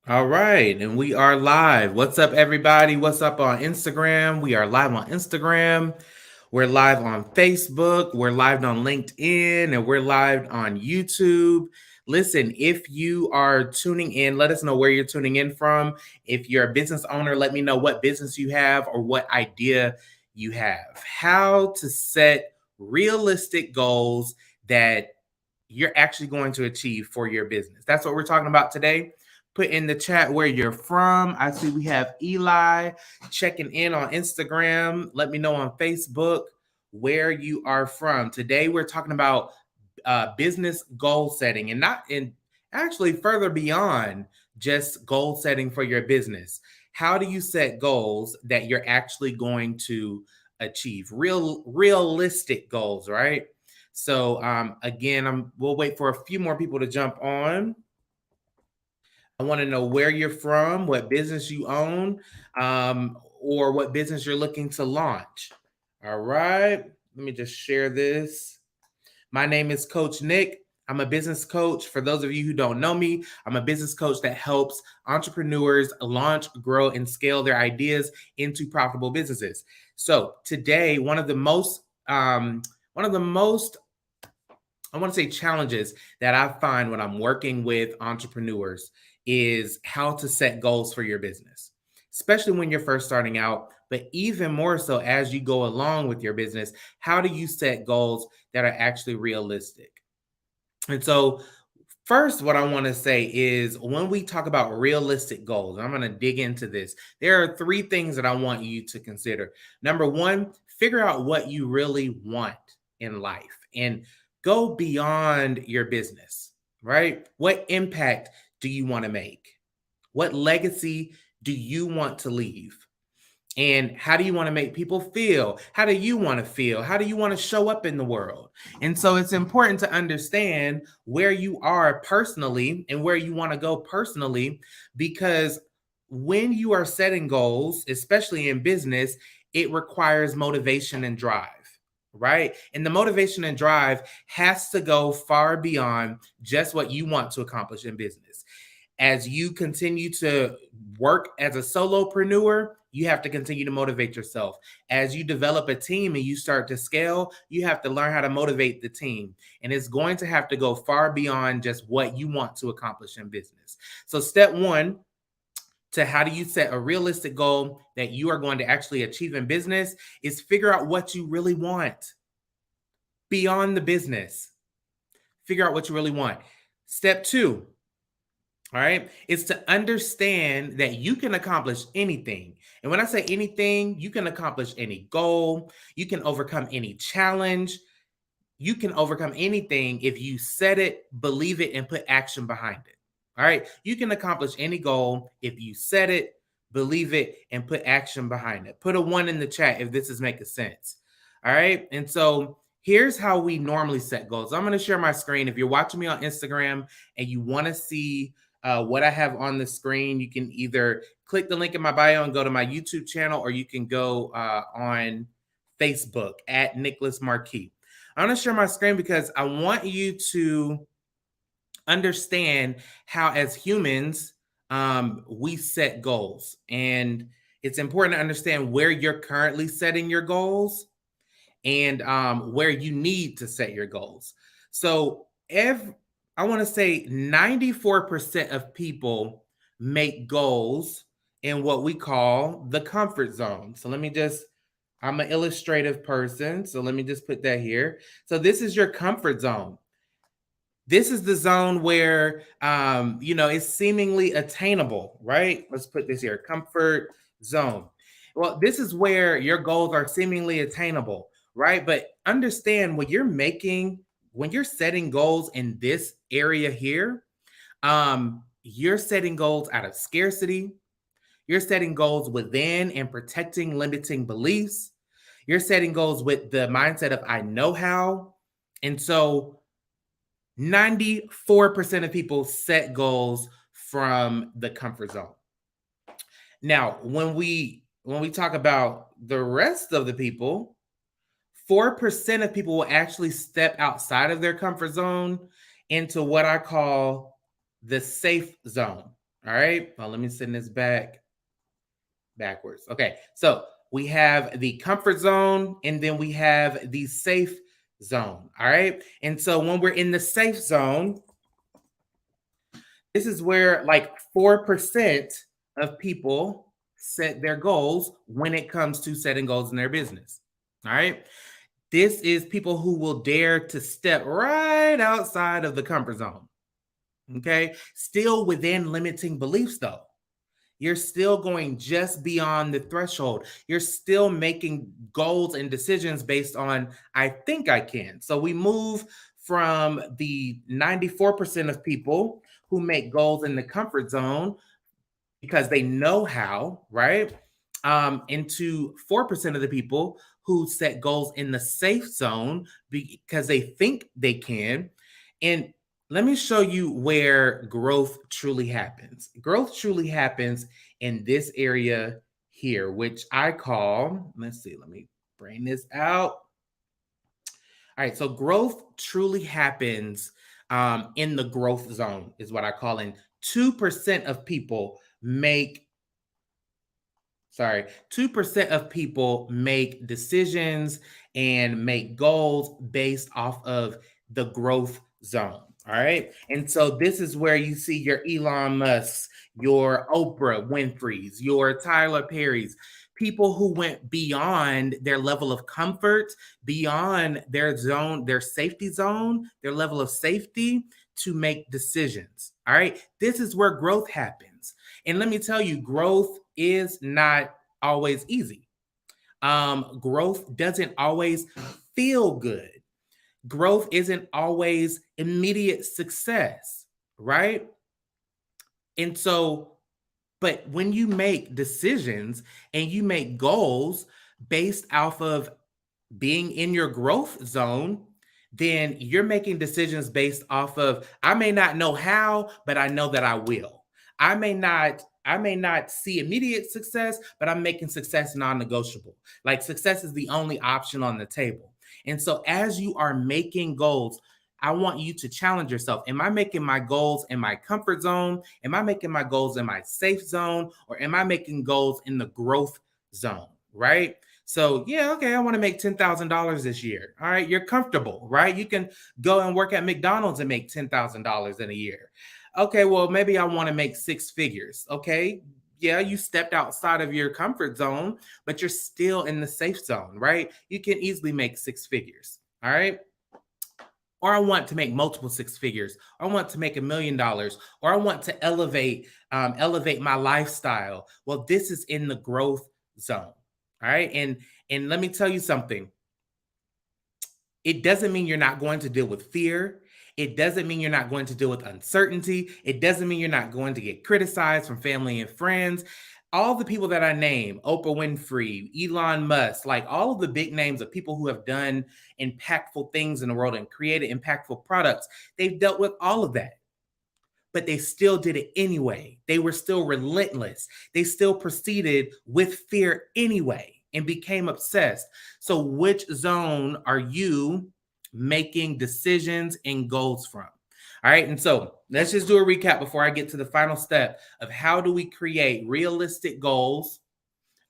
All right, and we are live. What's up, everybody? What's up on Instagram? We are live on Instagram. We're live on Facebook. We're live on LinkedIn, and we're live on YouTube. Listen, if you are tuning in, let us know where you're tuning in from. If you're a business owner, let me know what business you have or what idea you have. How to set realistic goals that you're actually going to achieve for your business. That's what we're talking about today. Put in the chat where you're from. I see we have Eli checking in on Instagram. Let me know on Facebook where you are from. Today we're talking about business goal setting, and not in actually further beyond just goal setting for your business. How do you set goals that you're actually going to achieve? Realistic goals, right? So again, we'll wait for a few more people to jump on. I want to know where you're from, what business you own, or what business you're looking to launch. All right, let me just share this. My name is Coach Nick. I'm a business coach. For those of you who don't know me, I'm a business coach that helps entrepreneurs launch, grow, and scale their ideas into profitable businesses. So today, one of the most I want to say challenges that I find when I'm working with entrepreneurs is how to set goals for your business, especially when you're first starting out, but even more so as you go along with your business. How do you set goals that are actually realistic? And so, first, what I want to say is when we talk about realistic goals, I'm going to dig into this. There are three things that I want you to consider. Number one, figure out what you really want in life and go beyond your business, right? What impact do you want to make? What legacy do you want to leave? And how do you want to make people feel? How do you want to feel? How do you want to show up in the world? And so it's important to understand where you are personally and where you want to go personally, because when you are setting goals, especially in business, it requires motivation and drive. Right. And the motivation and drive has to go far beyond just what you want to accomplish in business. As you continue to work as a solopreneur, you have to continue to motivate yourself. As you develop a team and you start to scale, you have to learn how to motivate the team. And it's going to have to go far beyond just what you want to accomplish in business. So, step one to how do you set a realistic goal that you are going to actually achieve in business is figure out what you really want beyond the business. Figure out what you really want. Step two, all right, is to understand that you can accomplish anything. And when I say anything, you can accomplish any goal, you can overcome any challenge, you can overcome anything if you set it, believe it, and put action behind it. All right, you can accomplish any goal if you set it, believe it, and put action behind it. Put a one in the chat if this is making sense. All right, and so here's how we normally set goals. I'm going to share my screen. If you're watching me on Instagram and you want to see what I have on the screen, you can either click the link in my bio and go to my YouTube channel, or you can go on Facebook at Nicholas Marquis. I'm going to share my screen because I want you to understand how, as humans, we set goals. And it's important to understand where you're currently setting your goals and where you need to set your goals. So, I want to say 94% of people make goals in what we call the comfort zone. So, I'm an illustrative person. So, let me just put that here. So, this is your comfort zone. This is the zone where it's seemingly attainable, right? Let's put this here, comfort zone. Well, this is where your goals are seemingly attainable, right? But understand when you're setting goals in this area here, you're setting goals out of scarcity. You're setting goals within and protecting limiting beliefs. You're setting goals with the mindset of I know how. And so 94% of people set goals from the comfort zone. Now, when we talk about the rest of the people, 4% of people will actually step outside of their comfort zone into what I call the safe zone. All right. Well, let me send this backwards. Okay. So we have the comfort zone and then we have the safe zone. All right. And so when we're in the safe zone, this is where like 4% of people set their goals when it comes to setting goals in their business. All right. This is people who will dare to step right outside of the comfort zone. Okay. Still within limiting beliefs, though. You're still going just beyond the threshold. You're still making goals and decisions based on, I think I can. So we move from the 94% of people who make goals in the comfort zone because they know how, right? Into 4% of the people who set goals in the safe zone because they think they can. And let me show you where growth truly happens. Growth truly happens in this area here, which I call, let's see, let me bring this out. All right, so growth truly happens in the growth zone, is what I call. And 2% of people make 2% of people make decisions and make goals based off of the growth zone. All right. And so this is where you see your Elon Musk's, your Oprah Winfrey's, your Tyler Perry's, people who went beyond their level of comfort, beyond their zone, their safety zone, their level of safety to make decisions. All right. This is where growth happens. And let me tell you, growth is not always easy. Growth doesn't always feel good. Growth isn't always immediate success, right? And so, but when you make decisions and you make goals based off of being in your growth zone, then you're making decisions based off of, I may not know how, but I know that I will. I may not see immediate success, but I'm making success non-negotiable. Like success is the only option on the table. And so as you are making goals, I want you to challenge yourself. Am I making my goals in my comfort zone? Am I making my goals in my safe zone? Or am I making goals in the growth zone? Right? So, yeah, okay, I want to make $10,000 this year. All right, you're comfortable, right? You can go and work at McDonald's and make $10,000 in a year. Okay, well, maybe I want to make six figures. Okay, yeah, you stepped outside of your comfort zone, but you're still in the safe zone, right? You can easily make six figures. All right. Or I want to make multiple six figures, or I want to make $1 million, or I want to elevate my lifestyle. Well, this is in the growth zone. All right. And let me tell you something. It doesn't mean you're not going to deal with fear. It doesn't mean you're not going to deal with uncertainty. It doesn't mean you're not going to get criticized from family and friends. All the people that I name, Oprah Winfrey, Elon Musk, like all of the big names of people who have done impactful things in the world and created impactful products, they've dealt with all of that. But they still did it anyway. They were still relentless. They still proceeded with fear anyway and became obsessed. So, which zone are you making decisions and goals from? All right. And so let's just do a recap before I get to the final step of how do we create realistic goals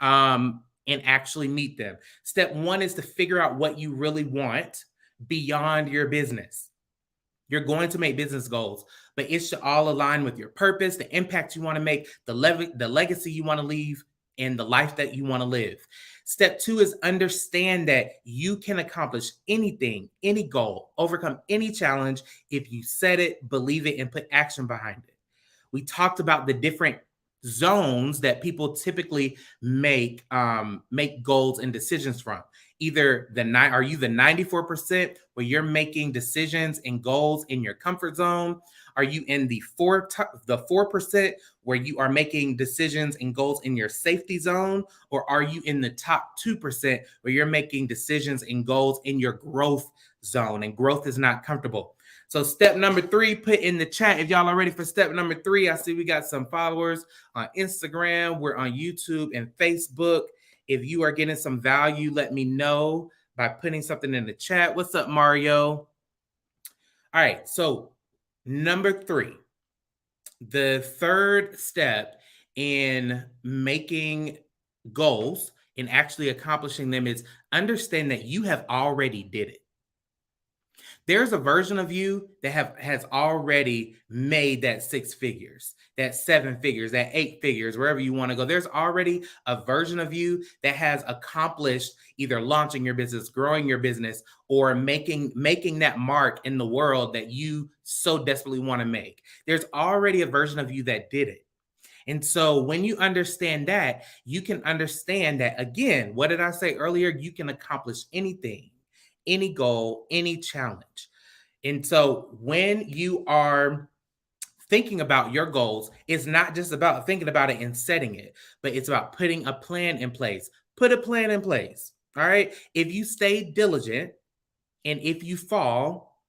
and actually meet them. Step one is to figure out what you really want beyond your business. You're going to make business goals, but it should all align with your purpose, the impact you want to make, the legacy you want to leave, and the life that you want to live. Step two is understand that you can accomplish anything, any goal, overcome any challenge if you set it, believe it, and put action behind it. We talked about the different zones that people typically make goals and decisions from. Either are you the 94% where you're making decisions and goals in your comfort zone? Are you in the 4% where you are making decisions and goals in your safety zone? Or are you in the top 2% where you're making decisions and goals in your growth zone? And growth is not comfortable. So step number 3, put in the chat if y'all are ready for step number 3. I see we got some followers on Instagram. We're on YouTube and Facebook. If you are getting some value, let me know by putting something in the chat. What's up, Mario? All right. So number 3, The third step in making goals and actually accomplishing them is understand that you have already did it. There's a version of you that has already made that six figures, that seven figures, that eight figures, wherever you want to go. There's already a version of you that has accomplished either launching your business, growing your business, or making that mark in the world that you so desperately want to make. There's already a version of you that did it. And so when you understand that, you can understand that, again, what did I say earlier? You can accomplish anything, any goal, any challenge. And so when you are thinking about your goals, it's not just about thinking about it and setting it, but it's about putting a plan in place. Put a plan in place. All right. If you stay diligent and if you fall,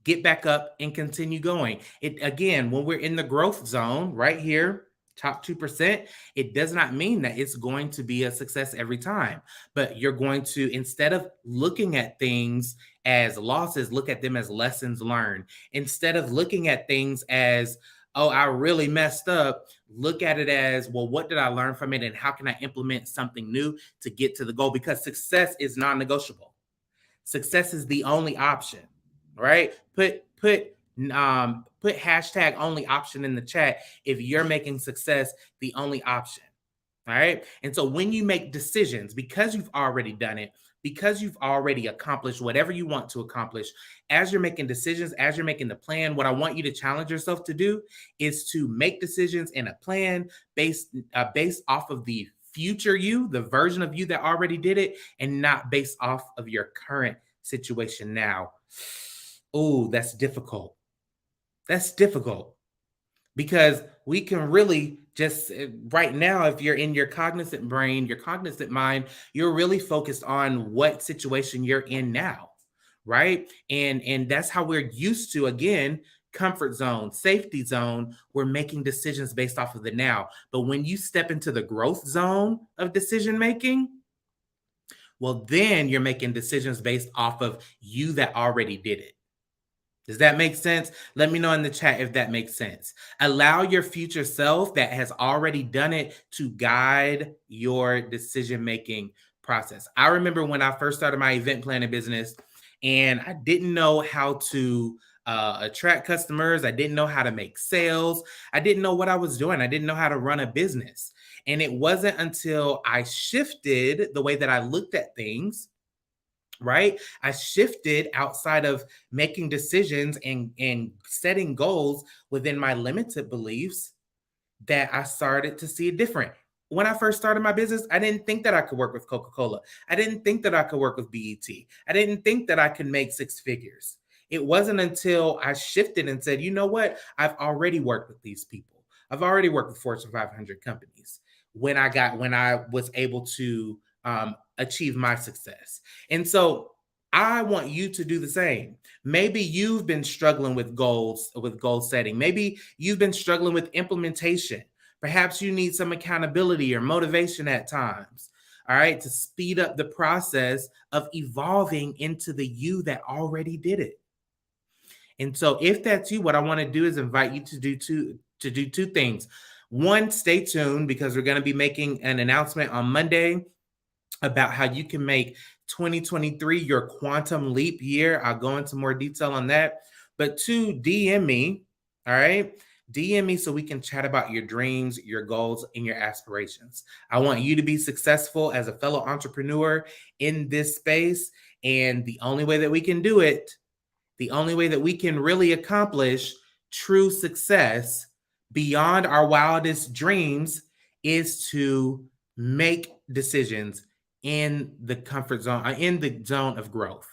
get back up and continue going. It again, when we're in the growth zone right here, top 2%, it does not mean that it's going to be a success every time, but you're going to, instead of looking at things as losses, look at them as lessons learned. Instead of looking at things as, oh, I really messed up, look at it as, well, what did I learn from it and how can I implement something new to get to the goal? Because success is non-negotiable. Success is the only option, right? Put hashtag only option in the chat if you're making success the only option. All right. And so when you make decisions, because you've already done it, because you've already accomplished whatever you want to accomplish, as you're making decisions, as you're making the plan, what I want you to challenge yourself to do is to make decisions in a plan based off of the future you, the version of you that already did it, and not based off of your current situation now. Oh, that's difficult. That's difficult because we can really just right now, if you're in your cognizant brain, your cognizant mind, you're really focused on what situation you're in now, right? And that's how we're used to, again, comfort zone, safety zone. We're making decisions based off of the now. But when you step into the growth zone of decision making, well, then you're making decisions based off of you that already did it. Does that make sense? Let me know in the chat if that makes sense. Allow your future self that has already done it to guide your decision-making process. I remember when I first started my event planning business and I didn't know how to attract customers. I didn't know how to make sales. I didn't know what I was doing. I didn't know how to run a business. And it wasn't until I shifted the way that I looked at things, right? I shifted outside of making decisions and setting goals within my limited beliefs that I started to see it different. When I first started my business, I didn't think that I could work with Coca-Cola. I didn't think that I could work with BET. I didn't think that I could make six figures. It wasn't until I shifted and said, you know what? I've already worked with these people. I've already worked with Fortune 500 companies when I was able to achieve my success. And so I want you to do the same. Maybe you've been struggling with goal setting. Maybe you've been struggling with implementation. Perhaps you need some accountability or motivation at times, all right, to speed up the process of evolving into the you that already did it. And so if that's you, what I want to do is invite you to do two things. One, stay tuned because we're going to be making an announcement on Monday about how you can make 2023 your quantum leap year. I'll go into more detail on that. But two, DM me, all right? DM me so we can chat about your dreams, your goals, and your aspirations. I want you to be successful as a fellow entrepreneur in this space. And the only way that we can do it, the only way that we can really accomplish true success beyond our wildest dreams is to make decisions in the comfort zone, in the zone of growth.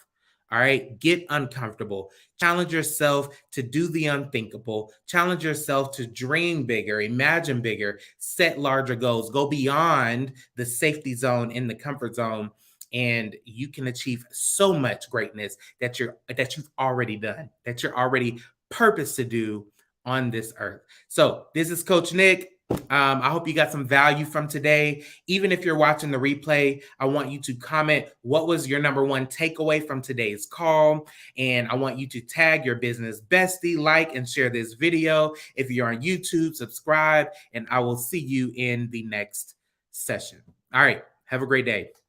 All right. Get uncomfortable. Challenge yourself to do the unthinkable. Challenge yourself to dream bigger, imagine bigger, set larger goals, go beyond the safety zone in the comfort zone. And you can achieve so much greatness that you've already done, that you're already purposed to do on this earth. So this is Coach Nick. I hope you got some value from today. Even if you're watching the replay, I want you to comment what was your number one takeaway from today's call. And I want you to tag your business bestie, like, and share this video. If you're on YouTube, subscribe, and I will see you in the next session. All right. Have a great day.